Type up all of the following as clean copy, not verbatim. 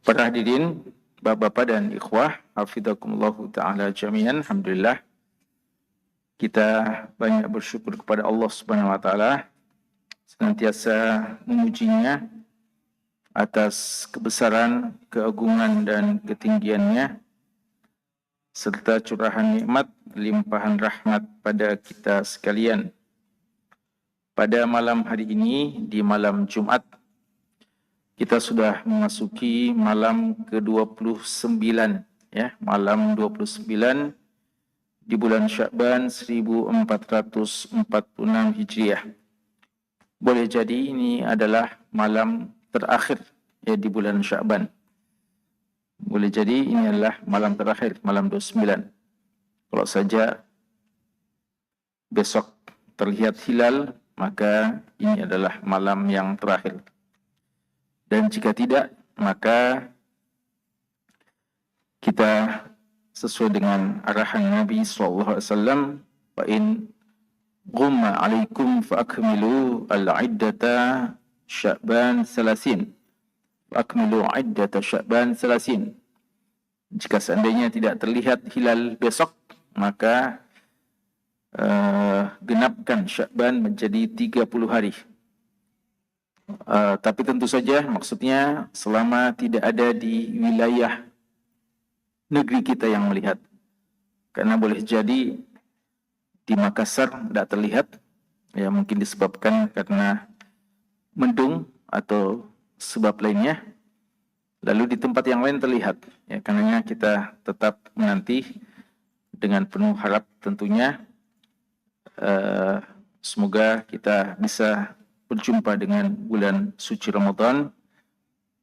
Para hadirin, bapak-bapak dan ikhwah, hafizakumullahu ta'ala jami'an, alhamdulillah. Kita banyak bersyukur kepada Allah Subhanahu wa taala, senantiasa memujinya atas kebesaran, keagungan dan ketinggiannya, serta curahan nikmat, limpahan rahmat pada kita sekalian. Pada malam hari ini, di malam Jumat, kita sudah memasuki malam ke-29, ya, malam 29 di bulan Sya'ban 1446 Hijriah. Boleh jadi ini adalah malam terakhir ya di bulan Sya'ban. Boleh jadi ini adalah malam terakhir, malam 29. Kalau saja besok terlihat hilal, maka ini adalah malam yang terakhir. Dan jika tidak, maka kita sesuai dengan arahan Nabi SAW, fa in ghumma alaikum fa akmilu al-iddata Sya'ban 30. Fa akmilu iddata Sya'ban 30. Jika seandainya tidak terlihat hilal besok, maka genapkan Sya'ban menjadi 30 hari. Tapi tentu saja maksudnya selama tidak ada di wilayah negeri kita yang melihat. Karena boleh jadi di Makassar tidak terlihat, ya mungkin disebabkan karena mendung atau sebab lainnya. Lalu di tempat yang lain terlihat, ya karenanya kita tetap menanti dengan penuh harap tentunya. Semoga kita bisa berjumpa dengan bulan suci Ramadan,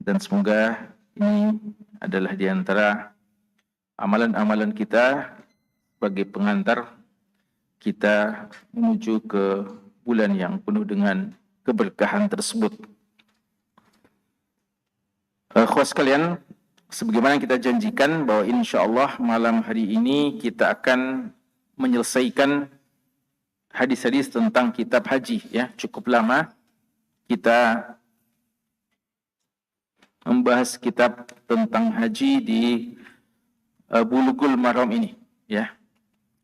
dan semoga ini adalah di antara amalan-amalan kita sebagai pengantar kita menuju ke bulan yang penuh dengan keberkahan tersebut. Khusus sekalian, sebagaimana kita janjikan bahwa insya Allah malam hari ini kita akan menyelesaikan hadis-hadis tentang kitab haji, ya cukup lama kita membahas kitab tentang haji di Bulughul Maram ini, ya.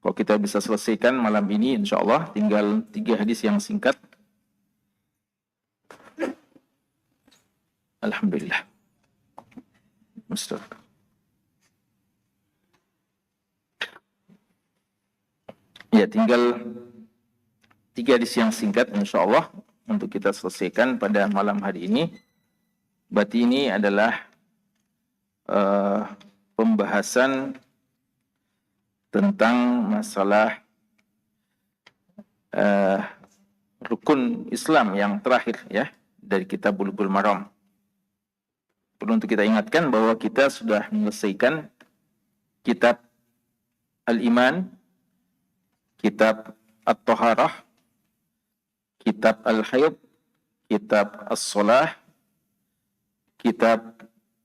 Kalau kita bisa selesaikan malam ini, insya Allah tinggal 3 hadis yang singkat. Alhamdulillah. Mustafa. Ya, tinggal 3 hadis yang singkat, insya Allah untuk kita selesaikan pada malam hari ini. Berarti ini adalah pembahasan tentang masalah rukun Islam yang terakhir, ya, dari kitab Bulughul Maram. Perlu untuk kita ingatkan bahwa kita sudah menyelesaikan kitab Al-Iman, kitab At-Taharah, kitab Al-Hayd, kitab As-Salah, kitab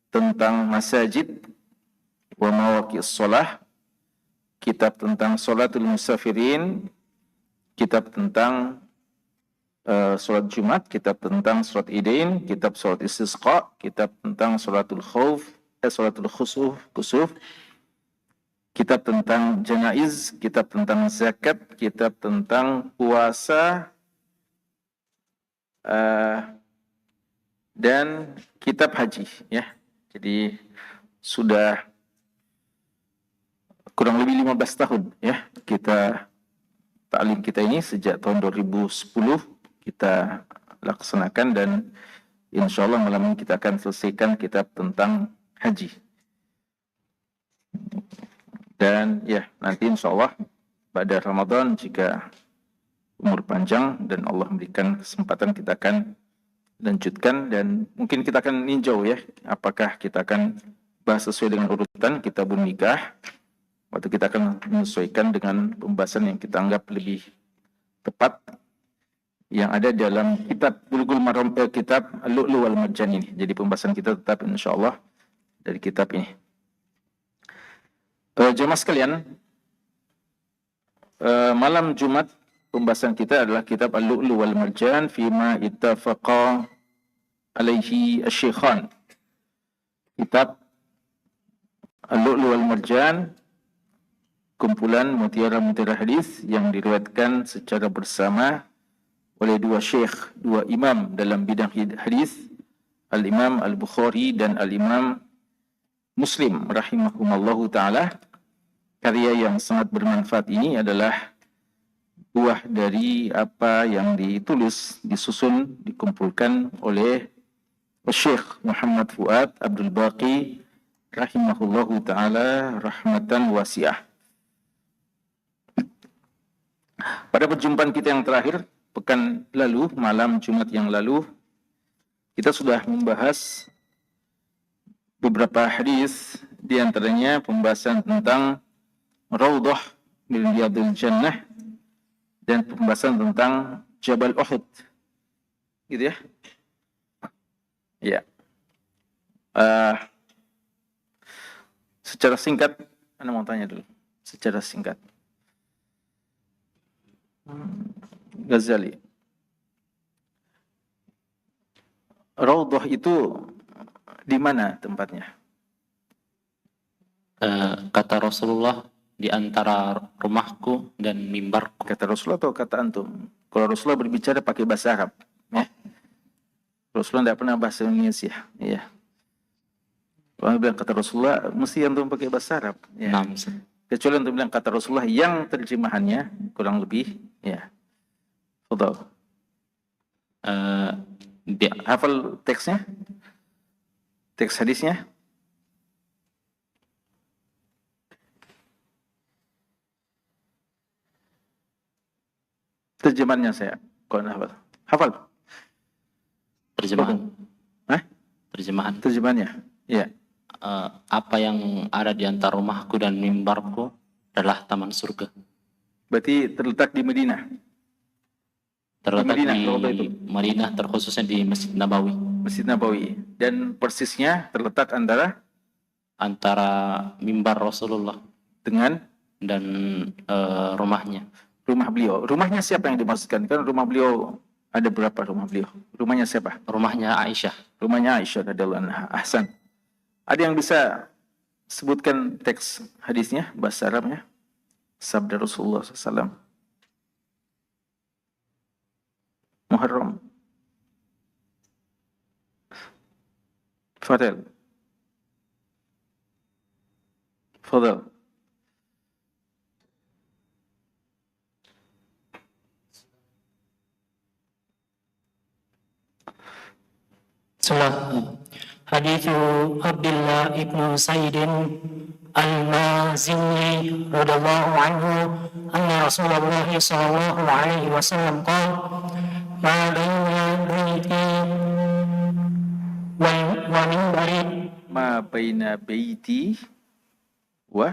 tentang masajid wa mawaqi'is shalah, kitab tentang sholatul musafirin, kitab tentang sholat Jumat, kitab tentang sholat Idain, kitab sholat istisqa, kitab tentang sholatul kusuf, kitab tentang janaiz, kitab tentang zakat, kitab tentang puasa, dan kitab haji, ya. Jadi sudah kurang lebih 15 tahun, ya, kita taklim kita ini sejak tahun 2010 kita laksanakan, dan insya Allah malam ini kita akan selesaikan kitab tentang haji. Dan ya, nanti insya Allah pada Ramadan jika umur panjang dan Allah memberikan kesempatan, kita akan lanjutkan, dan mungkin kita akan ninjau, ya, apakah kita akan bahas sesuai dengan urutan kitabun nikah, atau kita akan menyesuaikan dengan pembahasan yang kita anggap lebih tepat yang ada dalam kitab Bulughul Maram, kitab Al-Lu'lu' wal Marjan ini. Jadi pembahasan kita tetap insyaallah dari kitab ini. Jemaah sekalian, malam Jumat pembahasan kita adalah kitab Al-Lu'lu' wal Marjan fima ittafaqa alaihi asy-syaikhan. kitab Al-Lu'lu' wal Marjan, kumpulan mutiara-mutiara hadis yang diriwayatkan secara bersama oleh dua syekh, dua imam dalam bidang hadis, Al-Imam Al-Bukhari dan Al-Imam Muslim rahimahumallahu ta'ala. Karya yang sangat bermanfaat ini adalah buah dari apa yang ditulis, disusun, dikumpulkan oleh Syekh Muhammad Fuad Abdul Baqi rahimahullahu ta'ala rahmatan wasi'ah. Pada perjumpaan kita yang terakhir, pekan lalu, malam Jumat yang lalu, kita sudah membahas beberapa hadis, di antaranya pembahasan tentang Raudhah min Riyadil Jannah dan pembahasan tentang Jabal Uhud. Gitu ya? Ya. Secara singkat, Anda mau tanya dulu. Secara singkat. Ghazali. Raudhah itu di mana tempatnya? Kata Rasulullah, di antara rumahku dan mimbarku. Kata Rasulullah atau kata antum? Kalau Rasulullah berbicara pakai bahasa Arab, ya. Rasulullah tidak pernah bahasa Indonesia, ya. Kalau bilang kata Rasulullah, mesti antum pakai bahasa Arab, ya. Kecuali antum bilang kata Rasulullah yang terjemahannya kurang lebih, ya. Fadhal. Hafal teksnya? Teks hadisnya? Terjemahannya saya, kau hafal? Hafal? Terjemahan. Hah? Terjemahan. Terjemahannya, ya. Apa yang ada di antara rumahku dan mimbarku adalah taman surga. Berarti terletak di Madinah. Terletak di Madinah, terkhususnya di Masjid Nabawi. Masjid Nabawi. Dan persisnya terletak antara mimbar Rasulullah dengan dan rumahnya. Rumah beliau. Rumahnya siapa yang dimaksudkan? Kan rumah beliau ada berapa rumah beliau? Rumahnya siapa? Rumahnya Aisyah. Rumahnya Aisyah radhiyallahu anha. Ahsan. Ada yang bisa sebutkan teks hadisnya, bahasa Arabnya? Sabda Rasulullah SAW. Muharram. Fadal. Fadal. Hadits Abdullah ibnu Sayyidin al-Mazini radhiyallahu anhu anna Rasulullah sallallahu alaihi wasallam qala ma baina baiti wa minbari ma baina baiti wa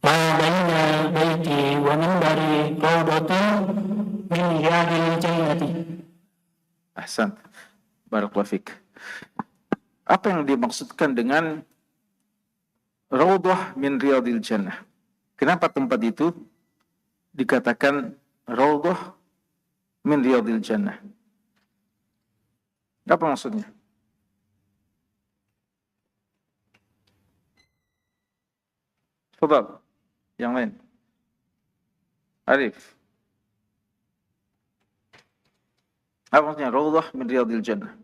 ma baina baiti wa minbari rawdatun min riyadil jannati. Ahsan. Barakallahu fik. Apa yang dimaksudkan dengan Raudhah min Riyadil Jannah? Kenapa tempat itu dikatakan Raudhah min Riyadil Jannah? Apa maksudnya? Fadhal. Yang lain. Arif. Apa maksudnya Raudhah min Riyadil Jannah?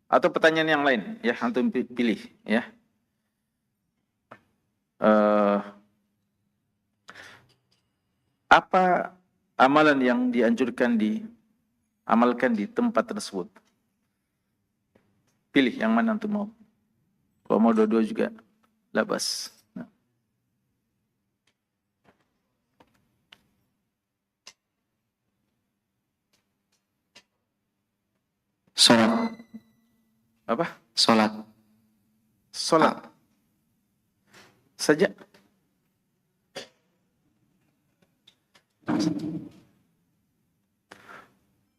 Atau pertanyaan yang lain, ya, antum pilih, ya. Apa amalan yang dianjurkan diamalkan di tempat tersebut? Pilih yang mana antum mau. Kalau mau dua-dua juga, labas. Salat. Apa? Salat. Salat. Saja.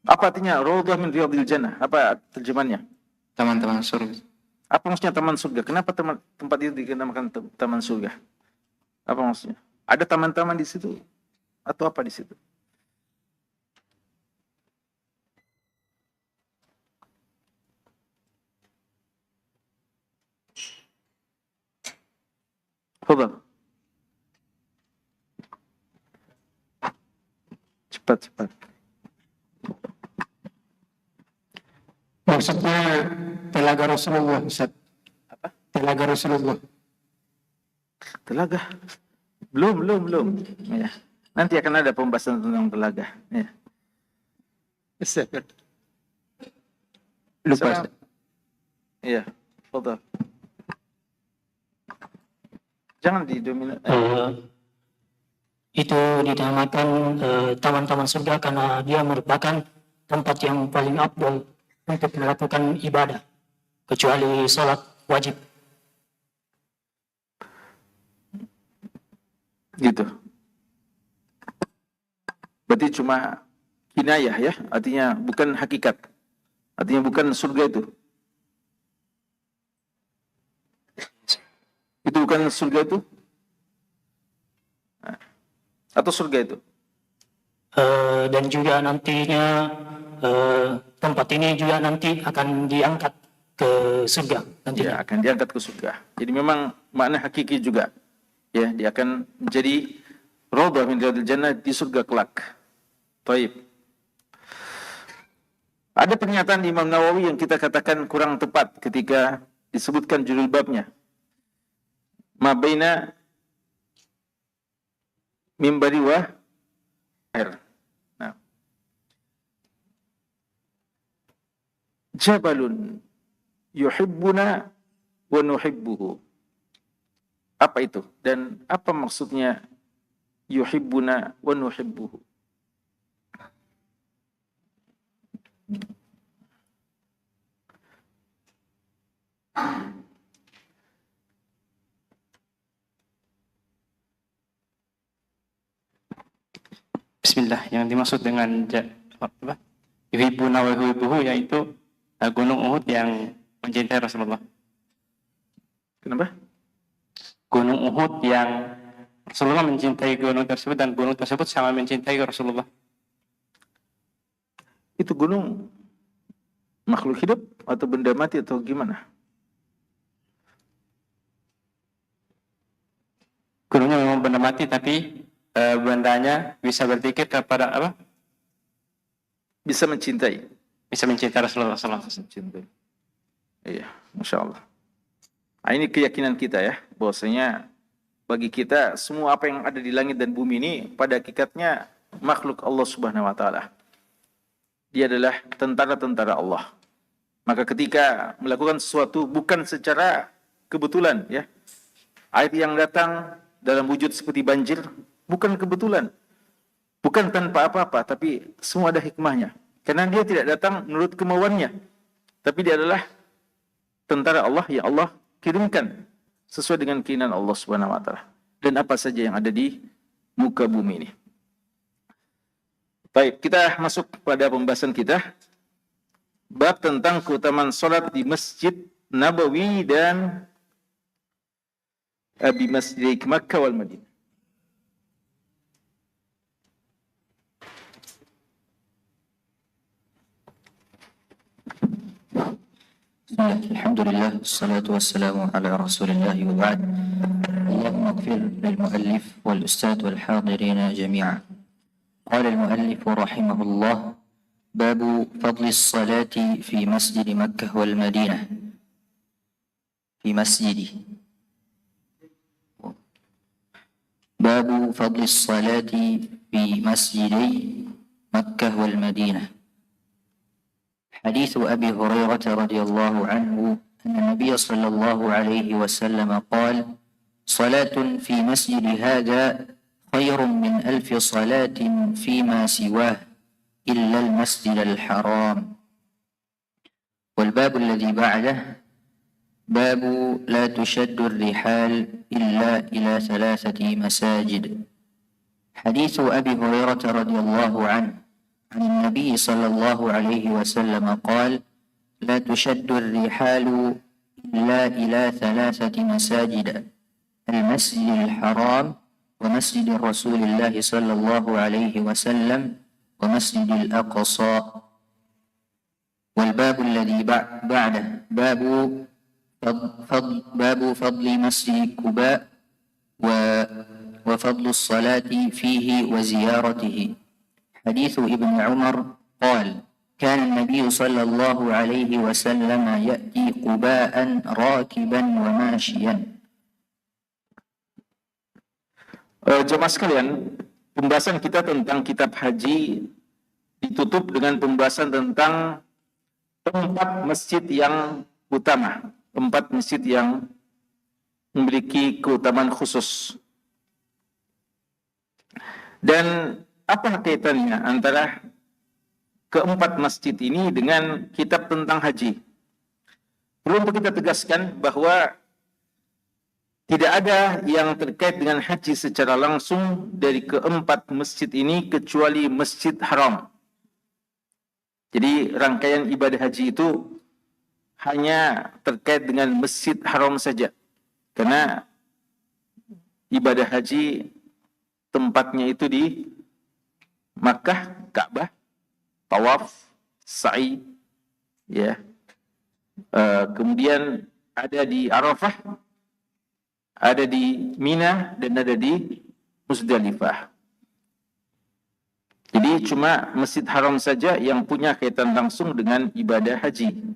Apa artinya Raudhah min Riyadil Jannah? Apa terjemahannya? Teman-teman surga. Apa maksudnya taman surga? Kenapa tempat itu dinamakan taman surga? Apa maksudnya? Ada taman-taman di situ atau apa di situ? Fadhal. Cepat. Maksudnya Telaga Rasulullah, Ustaz. Apa? Telaga Rasulullah. Telaga. Belum. Ya. Nanti akan ada pembahasan tentang telaga. Ya. Lupa, Ustaz. Iya, fadhal. Jangan didominasi. Itu dinamakan taman-taman surga karena dia merupakan tempat yang paling afdal untuk melakukan ibadah, kecuali sholat wajib. Gitu. Berarti cuma kinayah ya, artinya bukan hakikat. Artinya bukan surga itu. Itu bukan surga itu? Atau surga itu? Dan juga nantinya tempat ini juga nanti akan diangkat ke surga nantinya. Ya, akan diangkat ke surga. Jadi memang makna hakiki juga. Ya, dia akan menjadi raudhah min riyadil jannah di surga kelak. Baik. Ada pernyataan Imam Nawawi yang kita katakan kurang tepat ketika disebutkan judul babnya. Ma baina mimbari wa air. Nah. Jabalun yuhibbuna wa nuhibbuhu. Apa itu? Dan apa maksudnya yuhibbuna wa nuhibbuhu? Bismillah, yang dimaksud dengan yuhibbuna wa yuhibbuhu yaitu gunung Uhud yang mencintai Rasulullah. Kenapa? Gunung Uhud yang Rasulullah mencintai gunung tersebut dan gunung tersebut sama mencintai Rasulullah. Itu gunung makhluk hidup atau benda mati atau gimana? Gunungnya memang benda mati tapi bendanya bisa berpikir kepada apa? Bisa mencintai. Bisa mencintai Rasulullah SAW. Mencintai. Iya, Masya Allah. Nah, ini keyakinan kita ya, bahwasanya bagi kita semua apa yang ada di langit dan bumi ini pada hakikatnya makhluk Allah Subhanahu wa taala. Dia adalah tentara-tentara Allah. Maka ketika melakukan sesuatu bukan secara kebetulan ya. Air yang datang dalam wujud seperti banjir bukan kebetulan. Bukan tanpa apa-apa, tapi semua ada hikmahnya. Karena dia tidak datang menurut kemauannya. Tapi dia adalah tentara Allah yang Allah kirimkan sesuai dengan keinginan Allah Subhanahu wa taala. Dan apa saja yang ada di muka bumi ini. Baik, kita masuk pada pembahasan kita. Bab tentang keutamaan salat di Masjid Nabawi dan di Masjid Makkah wal Madinah. الحمد لله والصلاة والسلام على رسول الله وبعد. اللهم اغفر للمؤلف والأستاذ والحاضرين جميعا. قال المؤلف رحمه الله: باب فضل الصلاة في مسجد مكة والمدينة. باب فضل الصلاة في مسجدي مكة والمدينة. حديث أبي هريرة رضي الله عنه أن النبي صلى الله عليه وسلم قال: صلاة في مسجد هذا خير من 1000 صلاة فيما سواه إلا المسجد الحرام. والباب الذي بعده باب لا تشد الرحال إلا إلى 3 مساجد. حديث أبي هريرة رضي الله عنه عن النبي صلى الله عليه وسلم قال: لا تشد الرحال إلا إلى 3 مساجد: المسجد الحرام، ومسجد رسول الله صلى الله عليه وسلم، ومسجد الأقصى. والباب الذي بعده باب فضل مسجد قباء وفضل الصلاة فيه وزيارته. حديث ابن عمر قال: كان النبي صلى الله عليه وسلم يأتي قباء راكبا وماشيا. Jemaah sekalian, pembahasan kita tentang kitab haji ditutup dengan pembahasan tentang 4 masjid yang utama, 4 masjid yang memiliki keutamaan khusus. Dan apa kaitannya antara keempat masjid ini dengan kitab tentang haji? Perlu untuk kita tegaskan bahwa tidak ada yang terkait dengan haji secara langsung dari keempat masjid ini kecuali Masjid Haram. Jadi rangkaian ibadah haji itu hanya terkait dengan Masjid Haram saja. Karena ibadah haji tempatnya itu di Makkah, Ka'bah, tawaf, sa'i, ya. Kemudian ada di Arafah, ada di Mina, dan ada di Muzdalifah. Jadi cuma Masjid Haram saja yang punya kaitan langsung dengan ibadah haji.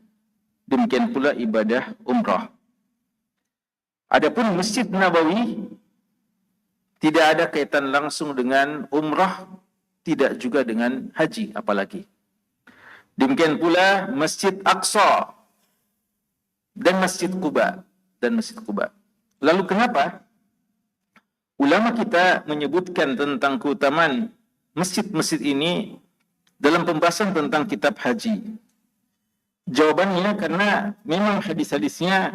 Demikian pula ibadah umrah. Adapun Masjid Nabawi tidak ada kaitan langsung dengan umrah, tidak juga dengan haji apalagi. Demikian pula Masjid Aqsa dan Masjid Quba Lalu kenapa ulama kita menyebutkan tentang keutamaan masjid-masjid ini dalam pembahasan tentang kitab haji? Jawabannya karena memang hadis-hadisnya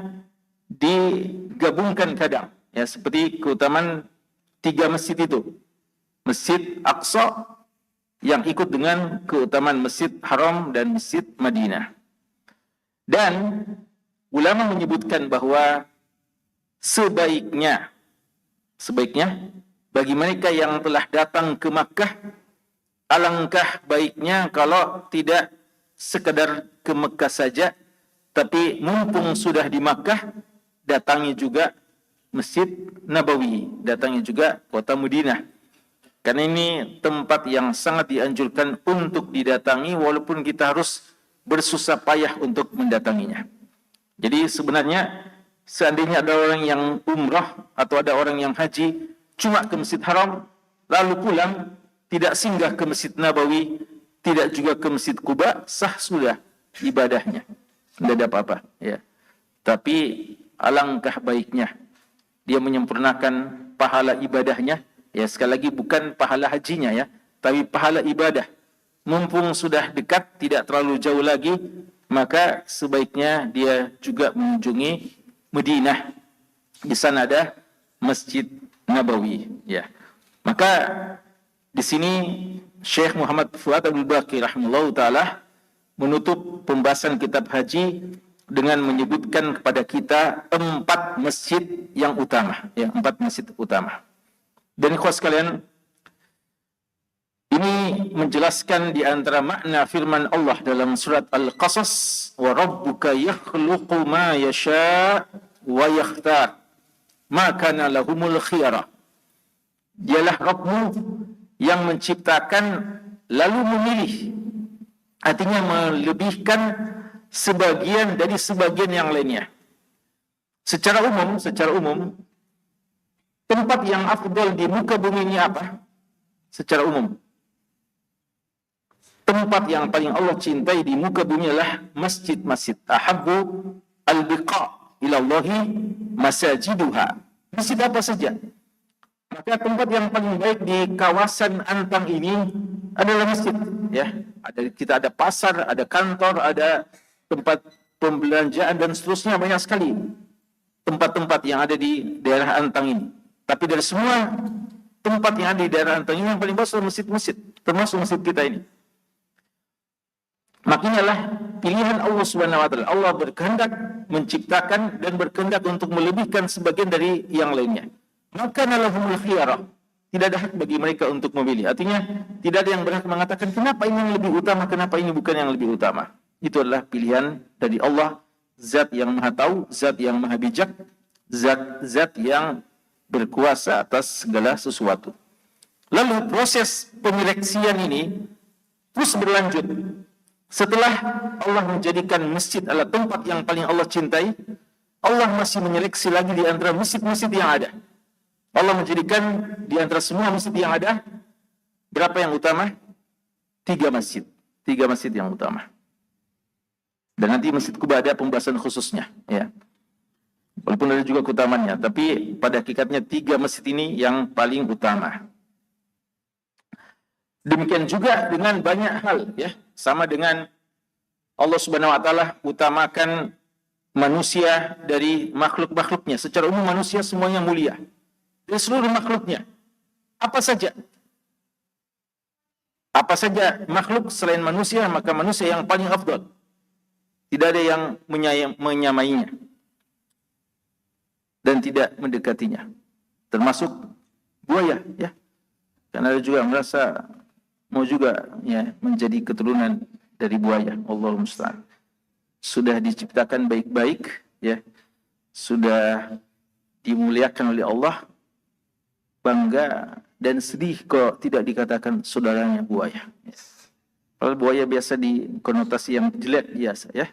digabungkan kadang, ya, seperti keutamaan 3 masjid itu. Masjid Aqsa yang ikut dengan keutamaan Masjid Haram dan Masjid Madinah. Dan ulama menyebutkan bahwa sebaiknya bagi mereka yang telah datang ke Makkah, alangkah baiknya kalau tidak sekedar ke Makkah saja, tapi mumpung sudah di Makkah, datangi juga Masjid Nabawi, datangi juga kota Madinah. Karena ini tempat yang sangat dianjurkan untuk didatangi walaupun kita harus bersusah payah untuk mendatanginya. Jadi sebenarnya seandainya ada orang yang umrah atau ada orang yang haji cuma ke Masjid Haram lalu pulang, tidak singgah ke Masjid Nabawi, tidak juga ke Masjid Quba, sah sudah ibadahnya, tidak ada apa-apa, ya. Tapi alangkah baiknya dia menyempurnakan pahala ibadahnya, ya, sekali lagi bukan pahala hajinya, ya, tapi pahala ibadah. Mumpung sudah dekat, tidak terlalu jauh lagi, maka sebaiknya dia juga mengunjungi Madinah. Di sana ada Masjid Nabawi, ya. Maka di sini Syekh Muhammad Fuad Abdul Baqi rahimahullah taala menutup pembahasan kitab haji dengan menyebutkan kepada kita 4 masjid yang utama, ya, 4 masjid utama. Dan ikhwas sekalian, ini menjelaskan di antara makna firman Allah dalam surat Al-Qasas, wa rabbuka yakhluqu ma yasha' wa yakhtar ma kana lahumul khiyarah. Dialah Rabbmu yang menciptakan lalu memilih, artinya melebihkan sebagian dari sebagian yang lainnya. Secara umum tempat yang afdal di muka bumi ini apa? Secara umum, tempat yang paling Allah cintai di muka bumi adalah masjid-masjid. Ahabbu al-biqa ilallahi masajiduha. Masjid apa saja. Maka tempat yang paling baik di kawasan Antang ini adalah masjid, ya. Kita ada pasar, ada kantor, ada tempat pembelanjaan dan seterusnya, banyak sekali tempat-tempat yang ada di daerah Antang ini. Tapi dari semua tempat yang ada di daerah Antang ini yang paling bagus adalah masjid-masjid, termasuk masjid kita ini. Makanya lah pilihan Allah Subhanahu wa taala. Allah berkehendak menciptakan dan berkehendak untuk melebihkan sebagian dari yang lainnya. Maka lahumul khiyarah. Tidak ada hak bagi mereka untuk memilih. Artinya tidak ada yang berhak mengatakan kenapa ini yang lebih utama, kenapa ini bukan yang lebih utama. Itu adalah pilihan dari Allah, zat yang maha tahu, zat yang maha bijak, zat yang berkuasa atas segala sesuatu. Lalu proses penyeleksian ini terus berlanjut. Setelah Allah menjadikan masjid adalah tempat yang paling Allah cintai, Allah masih menyeleksi lagi di antara masjid-masjid yang ada. Allah menjadikan di antara semua masjid yang ada, berapa yang utama? 3 masjid. 3 masjid yang utama. Dan nanti Masjid Quba ada pembahasan khususnya. Ya. Walaupun ada juga keutamaannya, tapi pada hakikatnya 3 masjid ini yang paling utama. Demikian juga dengan banyak hal, ya, sama dengan Allah Subhanahu wa taala utamakan manusia dari makhluk-makhluknya. Secara umum manusia semuanya mulia. Dari seluruh makhluknya. Apa saja makhluk selain manusia, maka manusia yang paling afdal. Tidak ada yang menyamainya dan tidak mendekatinya. Termasuk buaya, ya. Karena ada juga merasa mau juga, ya, menjadi keturunan dari buaya. Allahu musta'an. Sudah diciptakan baik-baik, ya. Sudah dimuliakan oleh Allah, bangga dan sedih kok tidak dikatakan saudaranya buaya. Yes. Kalau buaya biasa dikonotasi yang jelek biasa, ya.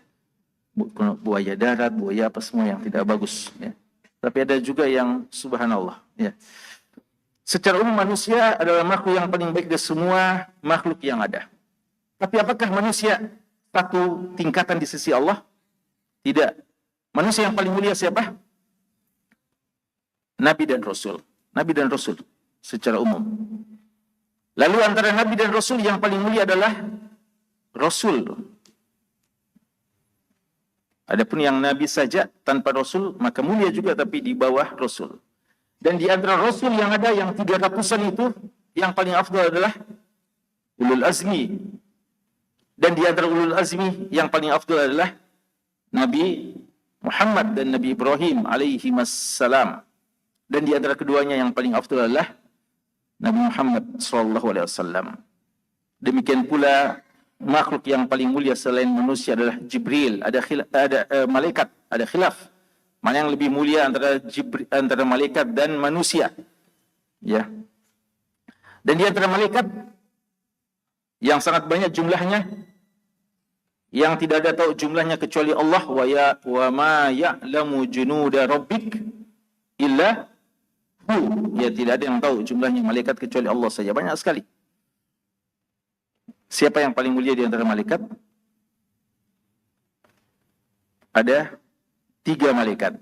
Buaya darat, buaya apa semua yang tidak bagus, ya. Tapi ada juga yang subhanallah, ya. Secara umum manusia adalah makhluk yang paling baik dari semua makhluk yang ada. Tapi apakah manusia satu tingkatan di sisi Allah? Tidak. Manusia yang paling mulia siapa? Nabi dan Rasul. Nabi dan Rasul secara umum. Lalu antara Nabi dan Rasul yang paling mulia adalah Rasul. Adapun yang Nabi saja tanpa Rasul maka mulia juga, tapi di bawah Rasul. Dan di antara Rasul yang ada yang 300-an itu yang paling afdal adalah Ulul Azmi. Dan di antara Ulul Azmi yang paling afdal adalah Nabi Muhammad dan Nabi Ibrahim alaihi wassalam. Dan di antara keduanya yang paling afdal adalah Nabi Muhammad sallallahu alaihi wasallam. Demikian pula makhluk yang paling mulia selain manusia adalah Jibril. Ada malaikat, ada khilaf. Mana yang lebih mulia antara malaikat dan manusia? Ya. Dan di antara malaikat yang sangat banyak jumlahnya, yang tidak ada tahu jumlahnya kecuali Allah, wa ma ya'lamu junuda rabbik illa hu. Ya, tidak ada yang tahu jumlahnya malaikat kecuali Allah saja. Banyak sekali. Siapa yang paling mulia di antara malaikat? Ada 3 malaikat,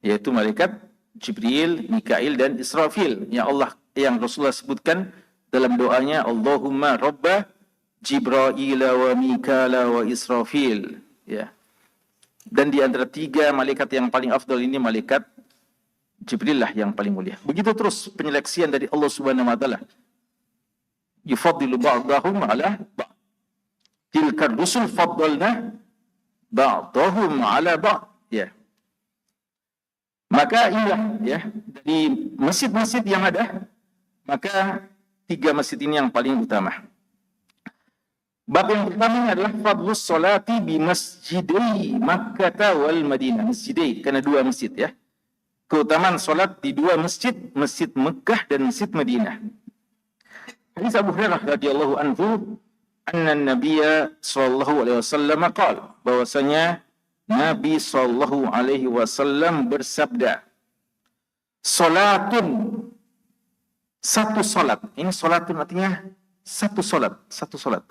yaitu malaikat Jibril, Mikail, dan Israfil yang Rasulullah sebutkan dalam doanya, Allahumma Rabba Jibril wa Mikaila wa Israfil. Ya. Dan di antara 3 malaikat yang paling afdal ini malaikat Jibril lah yang paling mulia. Begitu terus penyeleksian dari Allah Subhanahu wa taala. Yufaddilu ba'dahum ala ba'd. Tilka rusul faddalna ba'dahum ala ba'd. Ya. Maka inilah, ya, dari masjid-masjid yang ada, maka 3 masjid ini yang paling utama. Bab yang pertama adalah fadlus salati bi masjidai Makkah wal Madinah. Masjidai, karena 2 masjid, ya. Keutamaan salat di 2 masjid, Masjid Mekah dan Masjid Madinah. Hadis Abu Hurairah radhiyallahu anhu, anna Nabiyya sallallahu alaihi wasallam qala, bahwasanya Nabi sallallahu alaihi wasallam bersabda, salatun, satu salat. Ini salatun artinya satu salat, satu salat.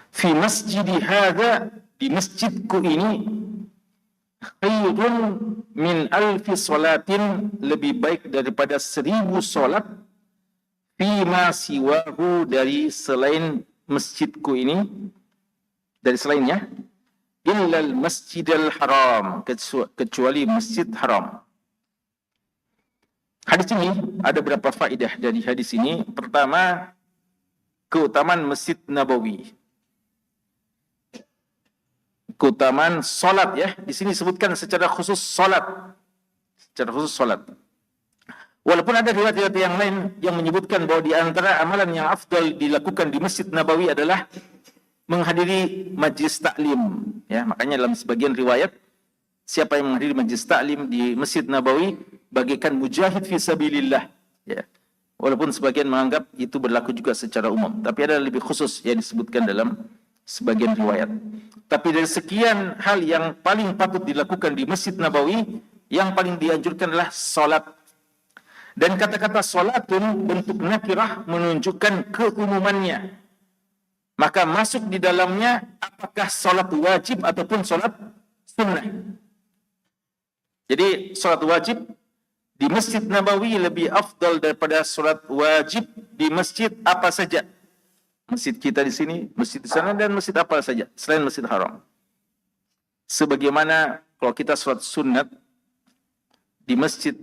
Fi masjidi hadza, di masjidku ini, khairun min alfi salatin, lebih baik daripada 1000 salat, fima siwahu, dari selain masjidku ini, dari selainnya, illal masjidil haram, kecuali masjid haram. Hadis ini ada beberapa faedah dari hadis ini. Pertama, keutamaan Masjid Nabawi. keutamaan solat ya. Di sini disebutkan secara khusus solat. Secara khusus solat. Walaupun ada riwayat-riwayat yang lain yang menyebutkan bahwa di antara amalan yang afdal dilakukan di Masjid Nabawi adalah menghadiri majlis taklim. Ya, makanya dalam sebagian riwayat, siapa yang menghadiri majlis taklim di Masjid Nabawi bagaikan mujahid fi sabilillah. Ya. Walaupun sebagian menganggap itu berlaku juga secara umum, tapi ada lebih khusus yang disebutkan dalam sebagian riwayat. Tapi dari sekian hal yang paling patut dilakukan di Masjid Nabawi, yang paling dianjurkan adalah solat. Dan kata-kata solatun bentuk nakirah menunjukkan keumumannya. Maka masuk di dalamnya apakah solat wajib ataupun solat sunnah. Jadi solat wajib di Masjid Nabawi lebih afdal daripada solat wajib di masjid apa saja. Masjid kita di sini, masjid di sana, dan masjid apa saja selain Masjid Haram. Sebagaimana kalau kita solat sunat di Masjid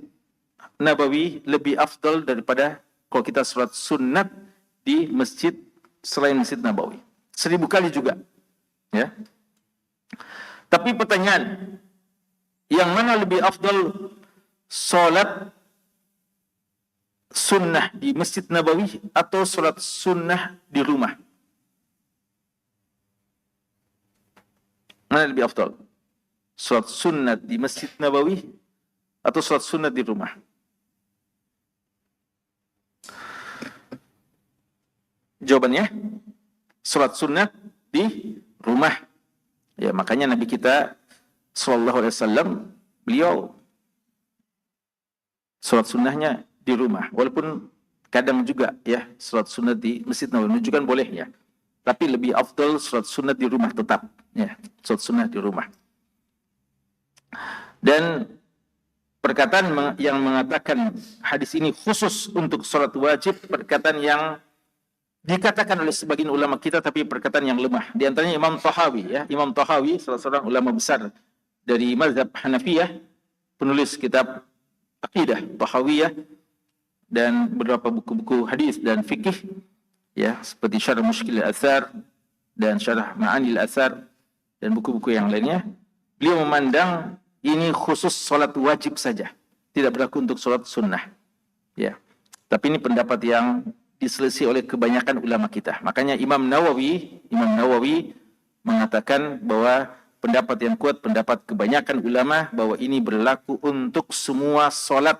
Nabawi lebih afdal daripada kalau kita solat sunat di masjid selain Masjid Nabawi. 1000 kali juga. Ya. Tapi pertanyaan, yang mana lebih afdal, solat sunnah di Masjid Nabawi atau solat sunnah di rumah? Mana lebih afdal? Solat sunnah di Masjid Nabawi atau solat sunnah di rumah? Jawabannya, solat sunnah di rumah. Ya, makanya Nabi kita sallallahu alaihi wasallam, beliau solat sunnahnya di rumah. Walaupun kadang juga ya solat sunnah di Masjid Nabawi menunjukkan boleh ya. Tapi lebih afdal solat sunnah di rumah tetap. Ya, solat sunnah di rumah. Dan perkataan yang mengatakan hadis ini khusus untuk solat wajib, perkataan yang dikatakan oleh sebagian ulama kita, tapi perkataan yang lemah. Di antaranya Imam Tahawi, ya, Imam Tahawi salah seorang ulama besar dari mazhab Hanafiyah, penulis kitab Aqidah Tahawiyah dan beberapa buku-buku hadis dan fikih, ya, seperti Syarah Mushkil al-Athar dan Syarah Ma'ani al-Athar dan buku-buku yang lainnya. Beliau memandang ini khusus solat wajib saja, tidak berlaku untuk solat sunnah. Ya, tapi ini pendapat yang diselisih oleh kebanyakan ulama kita. Makanya Imam Nawawi mengatakan bahwa pendapat yang kuat, pendapat kebanyakan ulama, bahwa ini berlaku untuk semua solat,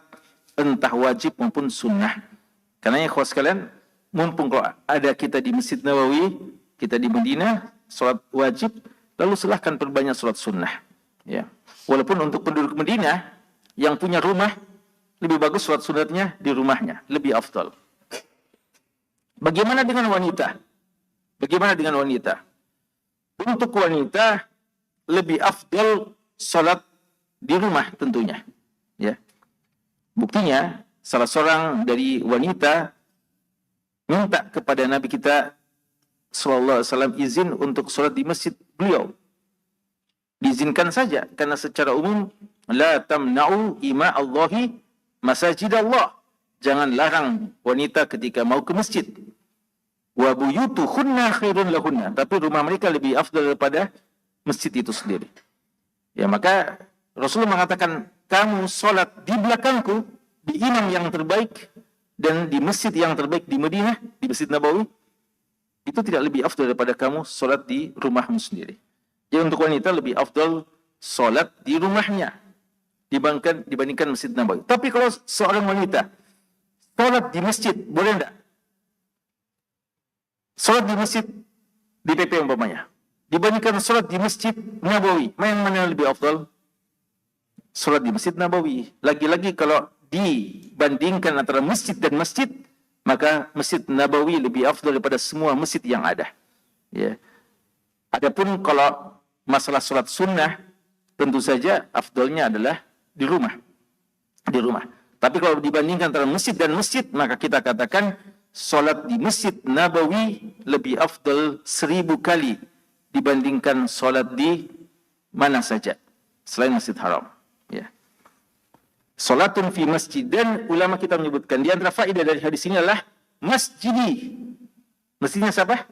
entah wajib maupun sunnah. Karena ya kawan sekalian, mumpung kalau ada kita di Masjid Nabawi, kita di Madinah, solat wajib, lalu silahkan perbanyak solat sunnah. Ya. Walaupun untuk penduduk Madinah yang punya rumah, lebih bagus solat sunatnya di rumahnya, lebih afdal. Bagaimana dengan wanita? Bagaimana dengan wanita? Untuk wanita lebih afdal salat di rumah tentunya. Ya. Buktinya salah seorang dari wanita minta kepada Nabi kita sallallahu alaihi wasallam izin untuk salat di masjid beliau. Diizinkan saja karena secara umum la tamna'u ima Allahi masajid Allah. Jangan larang wanita ketika mau ke masjid. Wa buyutuhunna khairun lahunna. Tapi rumah mereka lebih afdal daripada masjid itu sendiri. Ya, maka Rasulullah mengatakan, kamu solat di belakangku, di imam yang terbaik, dan di masjid yang terbaik di Madinah, di Masjid Nabawi, itu tidak lebih afdal daripada kamu solat di rumahmu sendiri. Jadi untuk wanita lebih afdal solat di rumahnya dibandingkan Masjid Nabawi. Tapi kalau seorang wanita solat di masjid, boleh enggak? Solat di masjid di PP umpamanya, dibandingkan solat di Masjid Nabawi, mana yang lebih afdal? Solat di Masjid Nabawi. Lagi-lagi kalau dibandingkan antara masjid dan masjid, maka Masjid Nabawi lebih afdal daripada semua masjid yang ada. Ya. Adapun kalau masalah solat sunnah, tentu saja afdalnya adalah di rumah. Di rumah. Tapi kalau dibandingkan antara masjid dan masjid, maka kita katakan solat di Masjid Nabawi lebih afdal 1000 kali dibandingkan solat di mana saja selain Masjid Haram. Ya. Solatun fi masjid, dan ulama kita menyebutkan di antara faedah dari hadis ini adalah masjidi. Masjidnya siapa?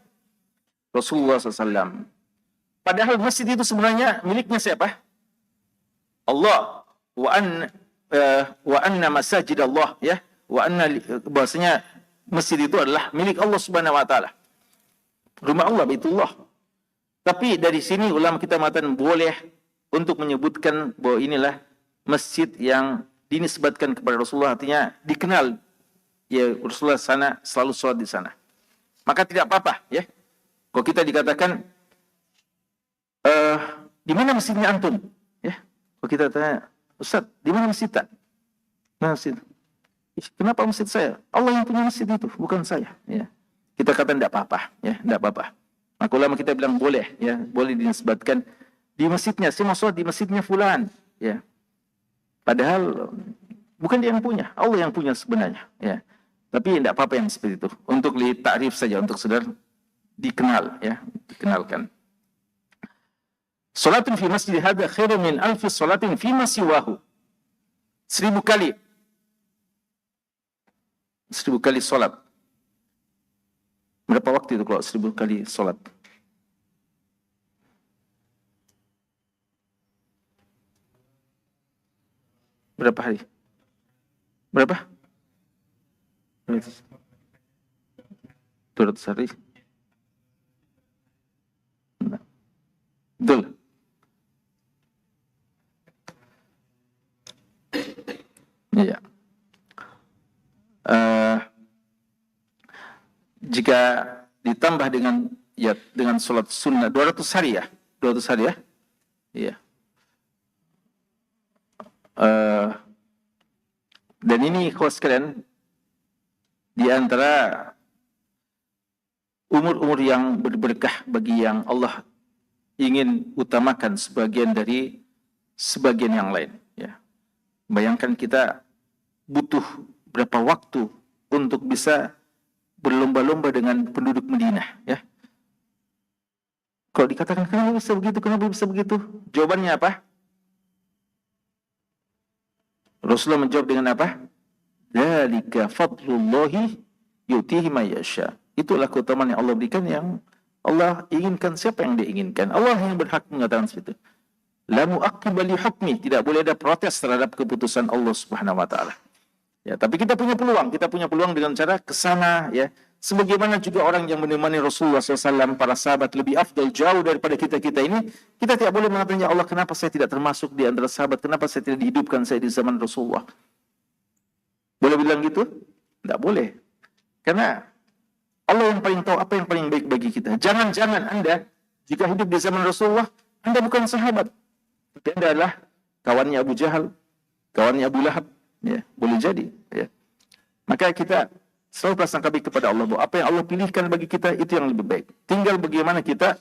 Rasulullah SAW. Padahal masjid itu sebenarnya miliknya siapa? Allah. Wa anna masajid Allah, ya. Wa anna, bahasanya masjid itu adalah milik Allah Subhanahu wa taala. Rumah Allah, Baitullah. Tapi dari sini ulama kita mengatakan boleh untuk menyebutkan bahwa inilah masjid yang dinisbatkan kepada Rasulullah, artinya dikenal ya Rasulullah sana selalu sholat di sana. Maka tidak apa-apa, ya. Kalau kita dikatakan di mana masjidnya antum? Ya. Kalau kita tanya, Ustaz, di mana masjid tak? Mana masjid? Kenapa masjid saya? Allah yang punya masjid itu, bukan saya. Ya. Kita katakan tidak apa-apa, ya, tidak apa-apa. Maka ulama kita bilang boleh, ya, boleh dinisbatkan di masjidnya. Saya mau sholat di masjidnya fulan, ya. Padahal bukan dia yang punya, Allah yang punya sebenarnya, ya. Tapi tidak apa-apa yang seperti itu. Untuk li ta'rif saja, untuk saudara dikenal, ya, dikenalkan. Salatun fi masjid hadza khairun min alfi salatin fi ma siwahu. 1000 kali. 1000 kali salat. Berapa waktu itu kalau 1000 kali salat? Berapa hari? Berapa? 200 hari. Betul. Iya. Jika ditambah dengan sholat sunnah 200 hari ya, 200 hari ya, iya. Dan ini khusus kalian di antara umur-umur yang berberkah bagi yang Allah ingin utamakan sebagian dari sebagian yang lain. Ya. Bayangkan kita butuh berapa waktu untuk bisa berlomba-lomba dengan penduduk Madinah. Ya. Kalau dikatakan kenapa bisa begitu, kenapa bisa begitu? Jawabannya apa? Rasulullah menjawab dengan apa? Dzalika fadlullahi yutihi may yasha. Itulah keutamaan yang Allah berikan, yang Allah inginkan siapa yang dia inginkan. Allah yang berhak mengatakan seperti itu. La mu'aqqiba li hukmi, tidak boleh ada protes terhadap keputusan Allah Subhanahu wa taala. Ya, tapi kita punya peluang dengan cara kesana, ya. Sebagaimana juga orang yang menemani Rasulullah SAW, para sahabat lebih afdal jauh daripada kita ini, kita tidak boleh mengatakan, ya Allah, kenapa saya tidak termasuk di antara sahabat, kenapa saya tidak dihidupkan saya di zaman Rasulullah. Boleh bilang gitu? Tidak boleh. Karena Allah yang paling tahu apa yang paling baik bagi kita. Jangan-jangan Anda, jika hidup di zaman Rasulullah, Anda bukan sahabat. Tapi Anda adalah kawannya Abu Jahal, kawannya Abu Lahab. Ya, boleh jadi. Ya. Maka kita selalu prasangka baik kepada Allah, bahwa apa yang Allah pilihkan bagi kita itu yang lebih baik. Tinggal bagaimana kita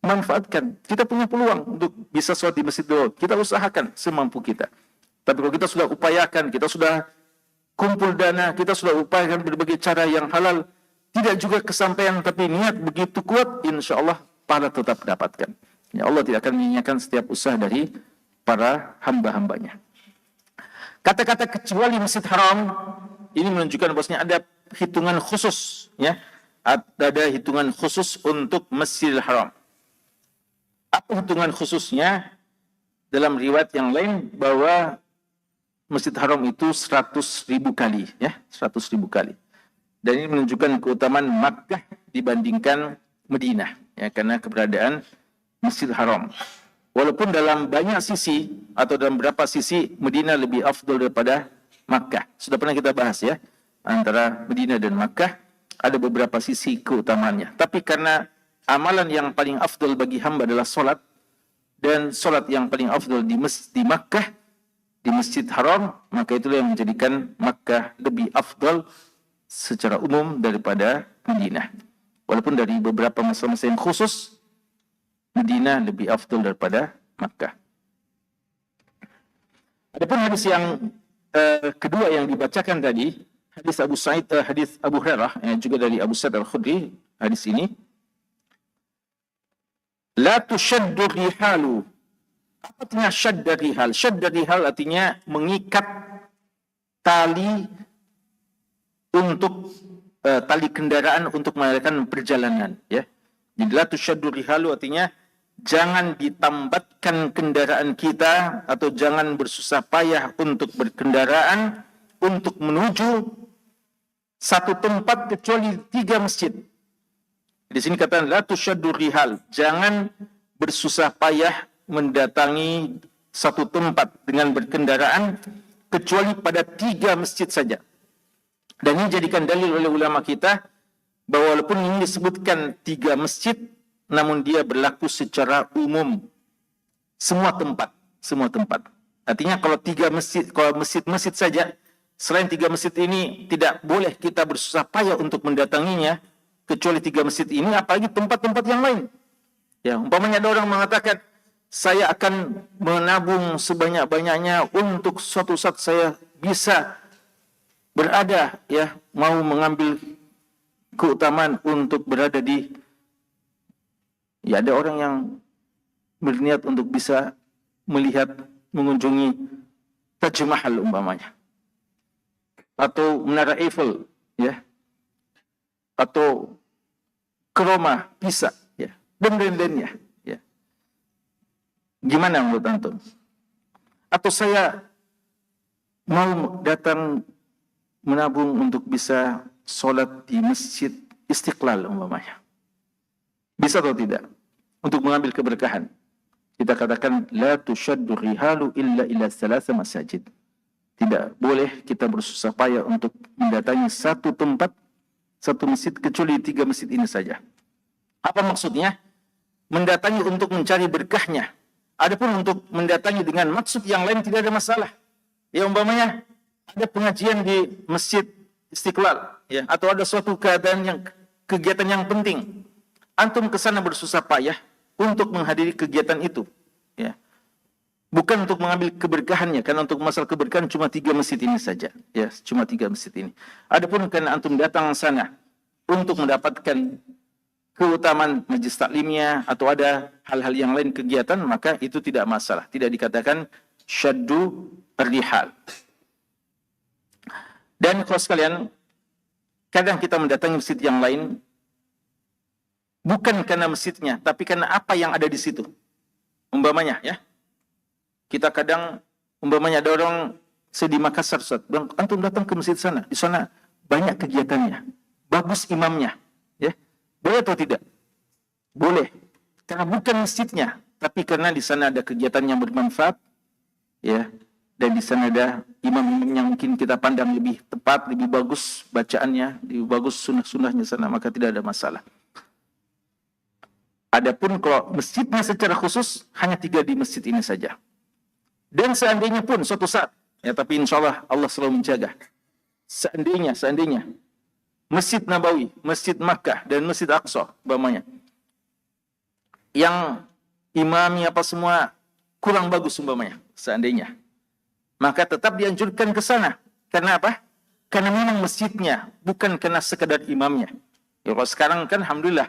manfaatkan. Kita punya peluang untuk bisa sholat di masjid dulu. Kita usahakan semampu kita. Tapi kalau kita sudah upayakan, kita sudah kumpul dana, kita sudah upayakan berbagai cara yang halal, tidak juga kesampaian, tapi niat begitu kuat, insya Allah pahala tetap dapatkan. Ya, Allah tidak akan menyanyiakan setiap usaha dari para hamba-hambanya. Kata-kata kecuali Masjid Haram ini menunjukkan bahwasanya ada hitungan khusus, ya. Ada hitungan khusus untuk Masjidil Haram. Apa hitungan khususnya? Dalam riwayat yang lain bahwa Masjid Haram itu 100.000 kali, ya, 100.000 kali. Dan ini menunjukkan keutamaan Makkah dibandingkan Madinah, ya, karena keberadaan Masjidil Haram. Walaupun dalam banyak sisi atau dalam beberapa sisi Madinah lebih afdal daripada Makkah. Sudah pernah kita bahas, ya, antara Madinah dan Makkah ada beberapa sisi keutamaannya. Tapi karena amalan yang paling afdal bagi hamba adalah solat, dan solat yang paling afdal di Makkah, di Masjid Haram, maka itulah yang menjadikan Makkah lebih afdal secara umum daripada Madinah. Walaupun dari beberapa masalah-masalah yang khusus, Madinah lebih afdal daripada Makkah. Adapun hadis yang kedua yang dibacakan tadi, hadis hadis Abu Hurairah, juga dari Abu Sa'id Al-Khudri, hadis ini, la tushaddu rihalu. Apa artinya syadda rihal? Syadda rihal artinya mengikat tali untuk tali kendaraan untuk mengadakan perjalanan, ya. Jadi la tushaddu rihalu artinya jangan ditambatkan kendaraan kita atau jangan bersusah payah untuk berkendaraan untuk menuju satu tempat kecuali 3 masjid. Di sini katakan la tusyaddu rihal, jangan bersusah payah mendatangi satu tempat dengan berkendaraan kecuali pada 3 masjid saja. Dan ini jadikan dalil oleh ulama kita bahwa walaupun ini disebutkan 3 masjid, namun dia berlaku secara umum semua tempat. Artinya kalau 3 masjid, kalau masjid-masjid saja, selain 3 masjid ini tidak boleh kita bersusah payah untuk mendatanginya kecuali 3 masjid ini, apalagi tempat-tempat yang lain. Ya, umpamanya ada orang mengatakan, saya akan menabung sebanyak-banyaknya untuk suatu saat saya bisa berada, ya, mau mengambil keutamaan untuk berada di, ya ada orang yang berniat untuk bisa melihat, mengunjungi Taj Mahal umpamanya, atau Menara Eiffel, ya, atau ke Roma, Pisa, ya, dan lain-lainnya, ya. Gimana menurut antum? Atau saya mau datang menabung untuk bisa sholat di Masjid Istiqlal umpamanya. Bisa atau tidak? Untuk mengambil keberkahan. Kita katakan la tusyaddu rihalu illa ila 3 masajid. Tidak boleh kita bersusah payah untuk mendatangi satu tempat, satu masjid kecuali 3 masjid ini saja. Apa maksudnya? Mendatangi untuk mencari berkahnya. Adapun untuk mendatangi dengan maksud yang lain tidak ada masalah. Ya umpamanya ada pengajian di Masjid Istiqlal, ya, atau ada suatu kegiatan yang penting. Antum ke sana bersusah payah untuk menghadiri kegiatan itu, ya. Bukan untuk mengambil keberkahannya, karena untuk masalah keberkahan cuma 3 masjid ini saja, ya, cuma 3 masjid ini. Adapun karena antum datang sana untuk mendapatkan keutamaan majlis taklimnya atau ada hal-hal yang lain kegiatan, maka itu tidak masalah, tidak dikatakan syaddu rihal. Dan kalau sekalian, kadang kita mendatangi masjid yang lain bukan karena masjidnya, tapi karena apa yang ada di situ. Umpamanya, ya, kita kadang, umpamanya ada orang di Makassar, Ustaz, bilang, antum datang ke masjid sana, di sana banyak kegiatannya, bagus imamnya, ya, boleh atau tidak? Boleh, karena bukan masjidnya, tapi karena di sana ada kegiatan yang bermanfaat, ya, dan di sana ada imam yang mungkin kita pandang lebih tepat, lebih bagus bacaannya, lebih bagus sunnah-sunnahnya sana, maka tidak ada masalah. Adapun kalau masjidnya secara khusus hanya 3 di masjid ini saja. Dan seandainya pun suatu saat, ya, tapi insya Allah selalu menjaga. Seandainya Masjid Nabawi, Masjid Makkah, dan Masjid Aqsa, umpamanya, yang imamnya apa semua kurang bagus umpamanya, seandainya, maka tetap dianjurkan ke sana. Karena apa? Karena memang masjidnya, bukan karena sekedar imamnya. Ya, kalau sekarang kan alhamdulillah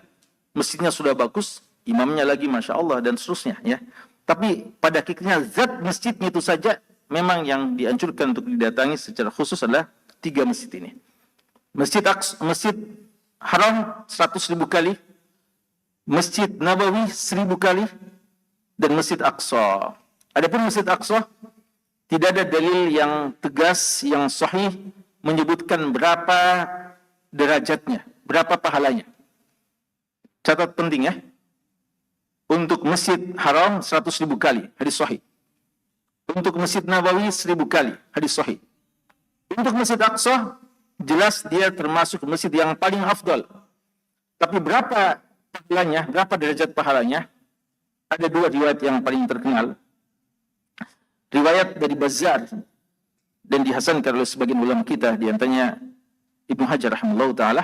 masjidnya sudah bagus, imamnya lagi masya Allah dan seterusnya, ya. Tapi pada hakikatnya zat masjidnya itu saja memang yang dianjurkan untuk didatangi secara khusus adalah 3 masjid ini. Masjid Haram 100.000 kali, Masjid Nabawi 1000 kali, dan Masjid Aqsa. Adapun Masjid Aqsa tidak ada dalil yang tegas, yang sahih menyebutkan berapa derajatnya, berapa pahalanya. Catat penting, ya. Untuk Masjid Haram 100.000 kali, hadis sahih. Untuk Masjid Nabawi 1000 kali, hadis sahih. Untuk Masjid Aqsa, jelas dia termasuk masjid yang paling afdal. Tapi berapa pahalanya, berapa derajat pahalanya? Ada 2 riwayat yang paling terkenal. Riwayat dari Bazzar dan dihasankan oleh sebagian ulama kita, di antaranya Ibnu Hajar rahimahullah ta'ala,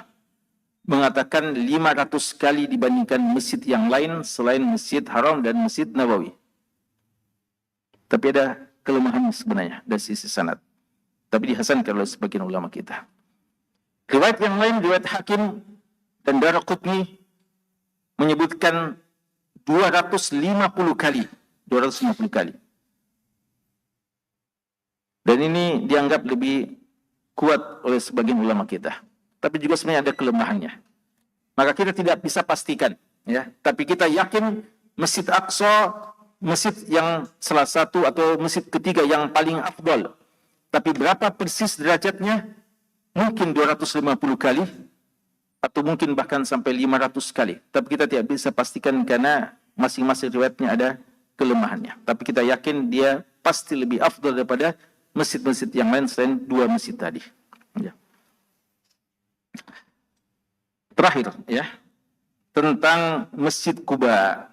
mengatakan 500 kali dibandingkan masjid yang lain selain Masjid Haram dan Masjid Nabawi. Tapi ada kelemahan sebenarnya dari sisi sanad. Tapi dihasankan oleh sebagian ulama kita. Riwayat yang lain, riwayat Hakim dan Daraqutni menyebutkan 250 kali. 250 kali. Dan ini dianggap lebih kuat oleh sebagian ulama kita. Tapi juga sebenarnya ada kelemahannya. Maka kita tidak bisa pastikan, ya. Tapi kita yakin Masjid Aqsa, masjid yang salah satu atau masjid ketiga yang paling afdal. Tapi berapa persis derajatnya? Mungkin 250 kali, atau mungkin bahkan sampai 500 kali. Tapi kita tidak bisa pastikan karena masing-masing riwayatnya ada kelemahannya. Tapi kita yakin dia pasti lebih afdal daripada masjid-masjid yang lain selain dua masjid tadi. Ya. Terakhir, ya, tentang Masjid Quba.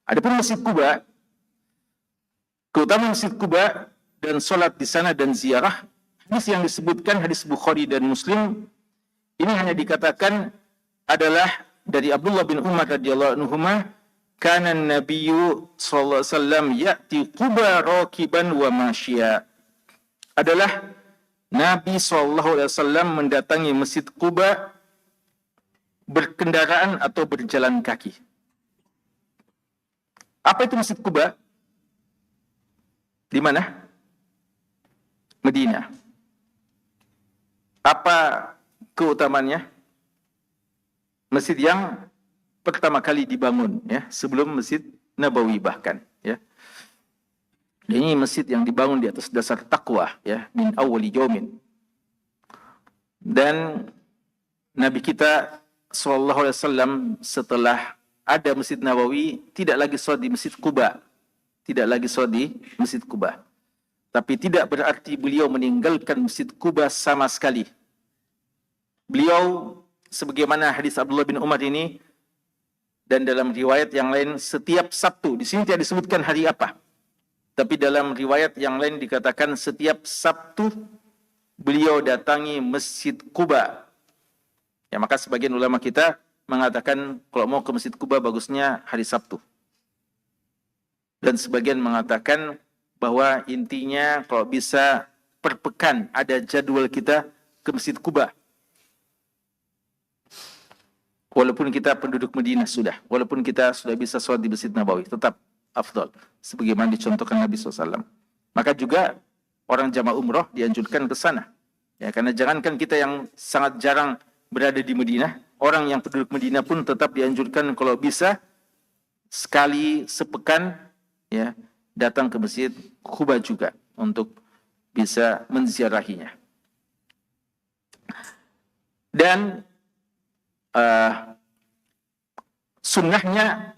Adapun Masjid Quba, keutamaan Masjid Quba dan sholat di sana dan ziarah, hadis yang disebutkan hadis Bukhari dan Muslim, ini hanya dikatakan adalah dari Abdullah bin Umar radhiyallahu anhuma, kana Nabiyyu sallallahu alaihi wasallam ya'ti Quba rakiban wa masya. Adalah Nabi sallallahu alaihi wasallam mendatangi Masjid Quba berkendaraan atau berjalan kaki. Apa itu Masjid Quba? Di mana? Madinah. Apa keutamaannya? Masjid yang pertama kali dibangun, ya, sebelum Masjid Nabawi bahkan, ya. Dan ini masjid yang dibangun di atas dasar takwa, ya, min awwali yaumin. Dan Nabi kita sallallahu alaihi wasallam setelah ada Masjid Nabawi tidak lagi sholat di Masjid Quba. Tidak lagi sholat di Masjid Quba. Tapi tidak berarti beliau meninggalkan Masjid Quba sama sekali. Beliau sebagaimana hadis Abdullah bin Umar ini dan dalam riwayat yang lain setiap Sabtu, di sini tidak disebutkan hari apa. Tapi dalam riwayat yang lain dikatakan setiap Sabtu beliau datangi Masjid Quba. Ya, maka sebagian ulama kita mengatakan kalau mau ke Masjid Quba bagusnya hari Sabtu. Dan sebagian mengatakan bahwa intinya kalau bisa per pekan ada jadwal kita ke Masjid Quba. Walaupun kita penduduk Madinah sudah, walaupun kita sudah bisa sholat di Masjid Nabawi, tetap afdal. Sebagaimana dicontohkan Nabi SAW. Maka juga orang jamaah umroh dianjurkan ke sana. Ya, karena jangankan kita yang sangat jarang berada di Madinah, orang yang penduduk Madinah pun tetap dianjurkan kalau bisa sekali sepekan, ya, datang ke Masjid Quba juga untuk bisa menziarahinya. Dan sunnahnya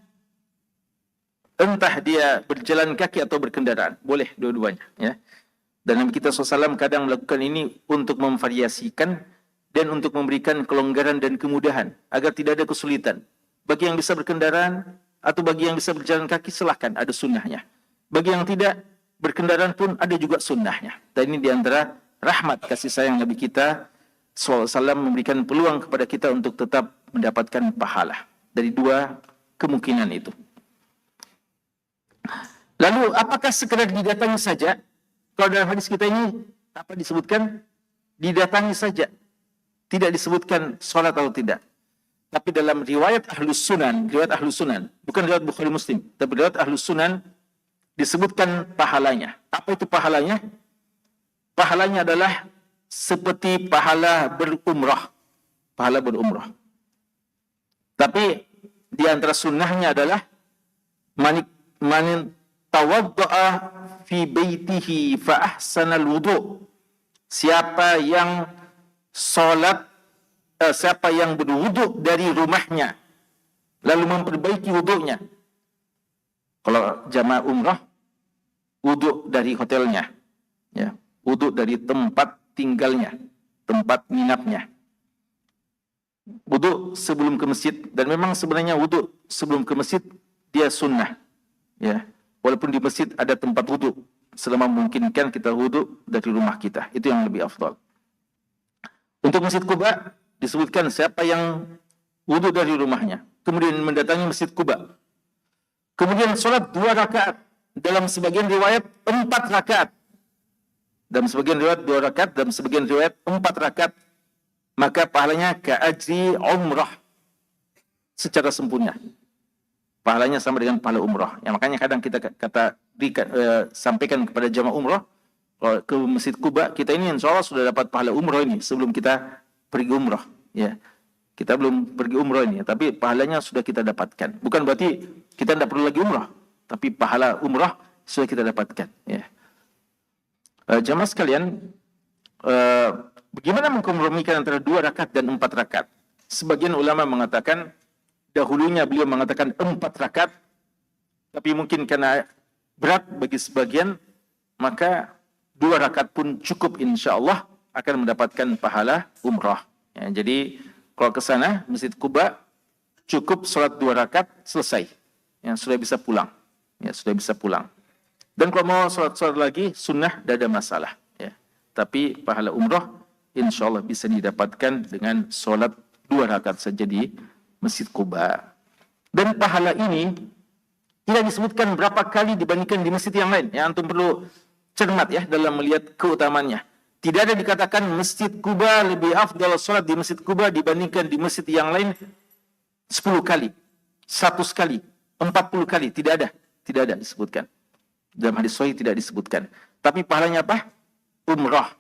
entah dia berjalan kaki atau berkendaraan, boleh dua-duanya, ya. Dan Nabi kita SAW kadang melakukan ini untuk memvariasikan dan untuk memberikan kelonggaran dan kemudahan agar tidak ada kesulitan. Bagi yang bisa berkendaraan atau bagi yang bisa berjalan kaki silahkan, ada sunnahnya. Bagi yang tidak berkendaraan pun ada juga sunnahnya. Dan ini diantara rahmat kasih sayang Nabi kita SAW memberikan peluang kepada kita untuk tetap mendapatkan pahala dari dua kemungkinan itu. Lalu apakah sekedar didatangi saja? Kalau dalam hadis kita ini apa disebutkan? Didatangi saja. Tidak disebutkan sholat atau tidak. Tapi dalam riwayat Ahlus Sunan, bukan riwayat Bukhari Muslim, tapi riwayat Ahlus Sunan disebutkan pahalanya. Apa itu pahalanya? Pahalanya adalah seperti pahala berumrah. Pahala berumrah. Tapi di antara sunnahnya adalah man tawadda'a fi baitihi fa ahsanal wudu. Siapa yang siapa yang berwudu dari rumahnya lalu memperbaiki wudunya. Kalau jamaah umrah, wudu dari hotelnya, ya, wudu dari tempat tinggalnya, tempat nginapnya, wudu sebelum ke masjid. Dan memang sebenarnya wudu sebelum ke masjid dia sunnah, ya, walaupun di masjid ada tempat wudu, selama memungkinkan kita wudu dari rumah kita, itu yang lebih afdal. Untuk Masjid Quba disebutkan siapa yang wudu dari rumahnya, kemudian mendatangi Masjid Quba, kemudian sholat 2 rakaat, dalam sebagian riwayat 4 rakaat, dalam sebagian riwayat 2 rakaat, dalam sebagian riwayat 4 rakaat, maka pahalanya ka'ajri umrah secara sempurna. Pahalanya sama dengan pahala umrah. Ya, makanya kadang kita sampaikan kepada jamaah umrah, kalau ke Masjid Quba, kita ini insya Allah sudah dapat pahala umrah ini sebelum kita pergi umrah. Ya, Kita belum pergi umrah ini, tapi pahalanya sudah kita dapatkan. Bukan berarti kita tidak perlu lagi umrah, tapi pahala umrah sudah kita dapatkan. Ya. Jamaah sekalian, bagaimana mengkompromikan antara 2 rakaat dan 4 rakaat? Sebagian ulama mengatakan, dahulunya beliau mengatakan 4 rakaat, tapi mungkin karena berat bagi sebagian, maka 2 rakaat pun cukup, insya Allah akan mendapatkan pahala umrah. Ya, jadi kalau ke sana, Masjid Quba, cukup sholat 2 rakaat, selesai. Ya, sudah bisa pulang. Ya, sudah bisa pulang. Dan kalau mau sholat lagi, sunnah, tidak ada masalah. Ya. Tapi pahala umrah, insya Allah bisa didapatkan dengan sholat 2 rakaat saja di Masjid Quba. Dan pahala ini tidak disebutkan berapa kali dibandingkan di masjid yang lain. Ya, antum perlu cermat ya dalam melihat keutamannya. Tidak ada dikatakan Masjid Quba lebih afdal sholat di Masjid Quba dibandingkan di masjid yang lain 10 kali, 100 kali, 40 kali. Tidak ada disebutkan. Dalam hadis sahih tidak disebutkan. Tapi pahalanya apa? Umrah.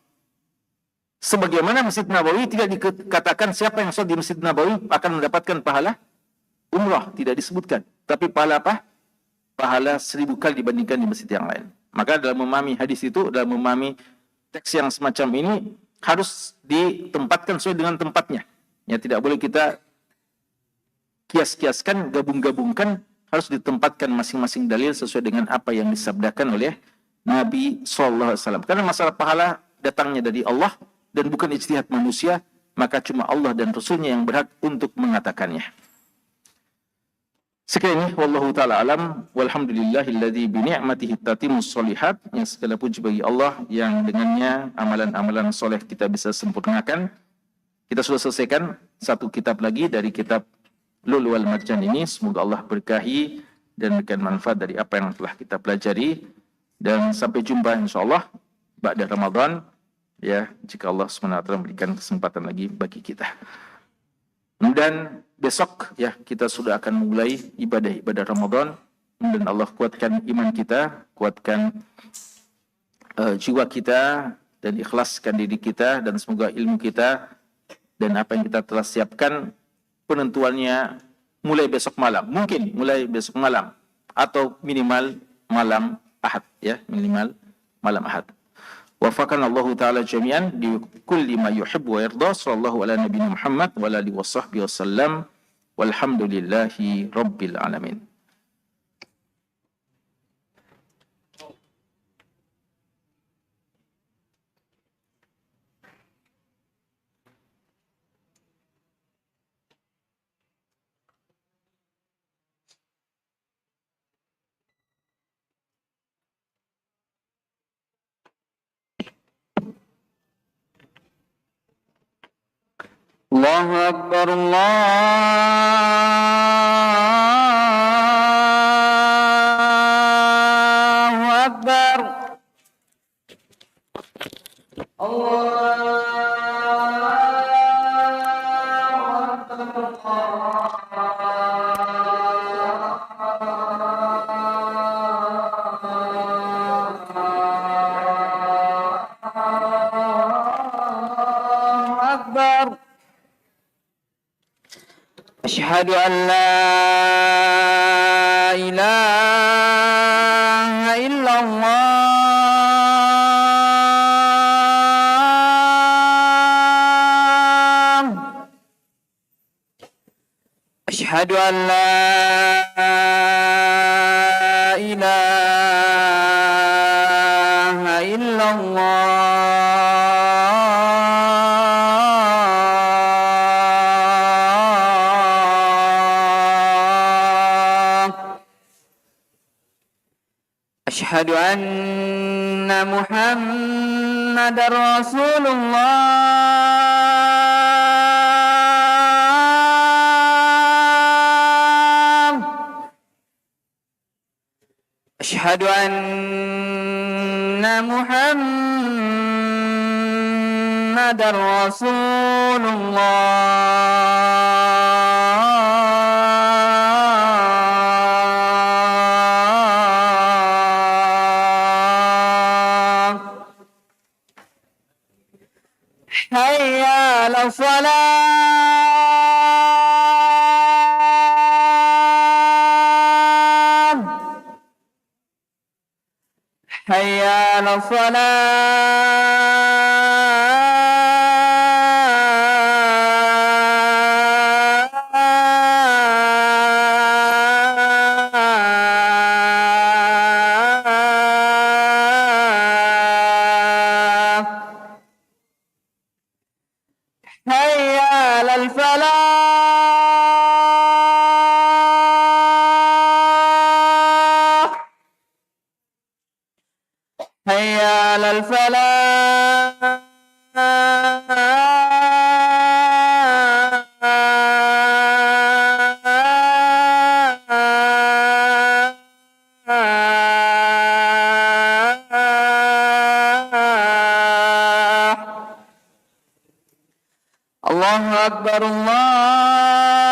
Sebagaimana Masjid Nabawi tidak dikatakan siapa yang sholat di Masjid Nabawi akan mendapatkan pahala umrah. Tidak disebutkan. Tapi pahala apa? Pahala 1000 kali dibandingkan di masjid yang lain. Maka dalam memahami hadis itu, dalam memahami teks yang semacam ini harus ditempatkan sesuai dengan tempatnya. Ya, tidak boleh kita kias-kiaskan, gabung-gabungkan, harus ditempatkan masing-masing dalil sesuai dengan apa yang disabdakan oleh Nabi SAW. Karena masalah pahala datangnya dari Allah dan bukan ijtihad manusia, maka cuma Allah dan Rasulnya yang berhak untuk mengatakannya. Sekali ini, wallahu ta'ala alam, walhamdulillahilladzi bini'matihi tatimmus sholihat, yang segala puji bagi Allah yang dengannya amalan-amalan soleh kita bisa sempurnakan. Kita sudah selesaikan 1 kitab lagi dari kitab Lu'lu' wal Marjan ini. Semoga Allah berkahi dan memberikan manfaat dari apa yang telah kita pelajari. Dan sampai jumpa insyaAllah ba'da Ramadan, ya, jika Allah SWT memberikan kesempatan lagi bagi kita. Dan besok ya kita sudah akan mulai ibadah-ibadah Ramadan, dan Allah kuatkan iman kita, kuatkan jiwa kita, dan ikhlaskan diri kita, dan semoga ilmu kita dan apa yang kita telah siapkan penentuannya mulai besok malam, mungkin mulai besok malam atau minimal malam Ahad, ya, minimal malam Ahad. Wafaqana Allah Ta'ala jami'an di kulli ma yuhibbu wa yarda. Sallallahu ala nabiyina Muhammad wa alihi wa sahbihi wasallam. Walhamdulillahi rabbil alamin. Allahu Akbar, Allahu Akbar. أشهد أن لا إله إلا الله أشهد أن لا إله إلا أشهد أن محمد رسول الله أشهد أن محمد رسول حي على الصلاة على الصلاة هيا على الفلاح هيا على الفلاح الله أكبر الله